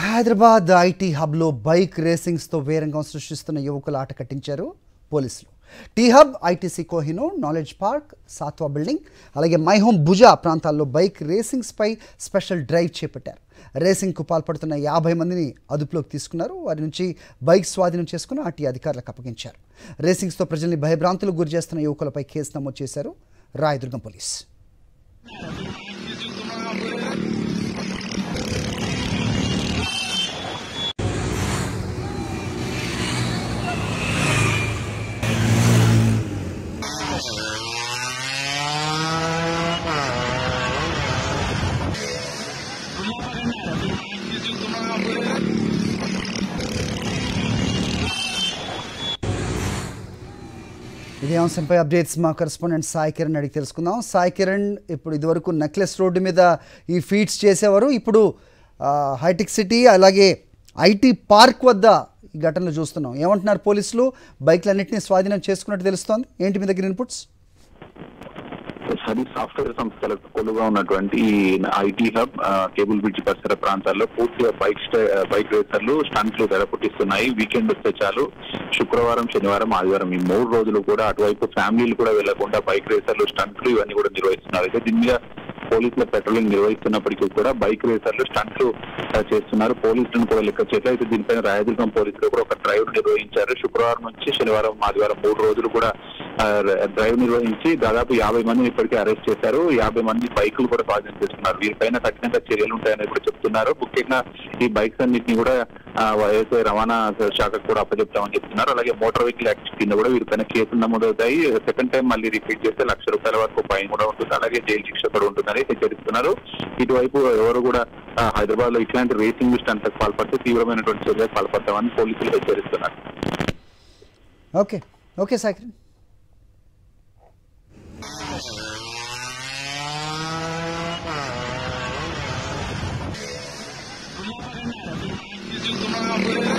Hyderabad IT హబ్లో bike రేసింగ్స్తో వేరంగం సృష్టిస్తున్న యువకులు ఆట కట్టించారు పోలీసులు. T hub, ITC Kohinoor, knowledge park, Sattva building, అలాగే మై హోమ్ భుజా ప్రాంతాల్లో బైక్ రేసింగ్స్పై స్పెషల్ డ్రైవ్ చేపట్టారు. రేసింగ్కు పాల్పడుతున్న 50 మందిని అదుపులోకి తీసుకున్నారు. వారి నుంచి బైక్ స్వాధీనం చేసుకుని ఆర్టీ అధికారులకు అప్పగించారు. రేసింగ్స్తో ప్రజల్ని భయభ్రాంతులకు గురి చేస్తున్న యువకులపై కేసు నమోదు చేశారు రాయదుర్గం పోలీస్. ఇదే అంశంపై అప్డేట్స్ మా కరెస్పాండెంట్ సాయి కిరణ్ అడిగి తెలుసుకుందాం. సాయి కిరణ్, ఇప్పుడు ఇదివరకు నెక్లెస్ రోడ్డు మీద ఈ ఫీట్స్ చేసేవారు, ఇప్పుడు హైటెక్ సిటీ అలాగే ఐటీ పార్క్ వద్ద ఈ ఘటనలు చూస్తున్నాం. ఏమంటున్నారు పోలీసులు? బైక్లన్నింటినీ స్వాధీనం చేసుకున్నట్టు తెలుస్తోంది. ఏంటి మీ దగ్గర ఇన్పుట్స్? సాఫ్ట్వేర్ సంస్థలకు కొలుగా ఉన్నటువంటి ఐటీ హబ్, కేబుల్ బ్రిడ్జ్ పరిసర ప్రాంతాల్లో పూర్తిగా బైక్ రేసర్లు స్టంట్లు తెరపుట్టిస్తున్నాయి. వీకెండ్ వస్తే చాలు శుక్రవారం, శనివారం, ఆదివారం ఈ 3 రోజులు కూడా అటువైపు ఫ్యామిలీలు కూడా వెళ్లకుండా బైక్ రేసర్లు స్టంట్లు ఇవన్నీ కూడా నిర్వహిస్తున్నారు. అయితే దీని మీద పోలీసుల పెట్రోలింగ్ నిర్వహిస్తున్నప్పటికీ కూడా బైక్ రేసర్లు స్టంట్లు చేస్తున్నారు. పోలీసులను కూడా లెక్క చేయట్లేదు. అయితే దీనిపైన రాయదుర్గం పోలీసులు కూడా ఒక డ్రైవ్ నిర్వహించారు. శుక్రవారం నుంచి శనివారం, ఆదివారం 3 రోజులు కూడా డ్రైవ్ నిర్వహించి దాదాపు 50 మందిని ఇప్పటికే అరెస్ట్ చేశారు. 50 మంది బైకులు కూడా స్వాధీనం చేస్తున్నారు. వీరిపైన కఠినంగా చర్యలు ఉంటాయని కూడా చెప్తున్నారు. ముఖ్యంగా ఈ బైక్స్ అన్నింటినీ కూడా వ్యవసాయ రవాణా శాఖకు కూడా అప్పచెప్తామని చెప్తున్నారు. అలాగే మోటార్ వెహికల్ యాక్ట్ కింద కూడా వీరిపైన కేసులు నమోదవుతాయి. సెకండ్ టైం మళ్ళీ రిపీట్ చేస్తే ₹1,00,000 వరకు ఫైన్ కూడా ఉంటుంది. అలాగే జైలు శిక్ష కూడా ఉంటుందని హెచ్చరిస్తున్నారు. ఇటువైపు ఎవరు కూడా హైదరాబాద్ లో ఇట్లాంటి రేసింగ్ స్టంట్లకు పాల్పడితే తీవ్రమైనటువంటి చర్యలకు పాల్పడతామని పోలీసులు హెచ్చరిస్తున్నారు. Okay okay Sai. Thank you.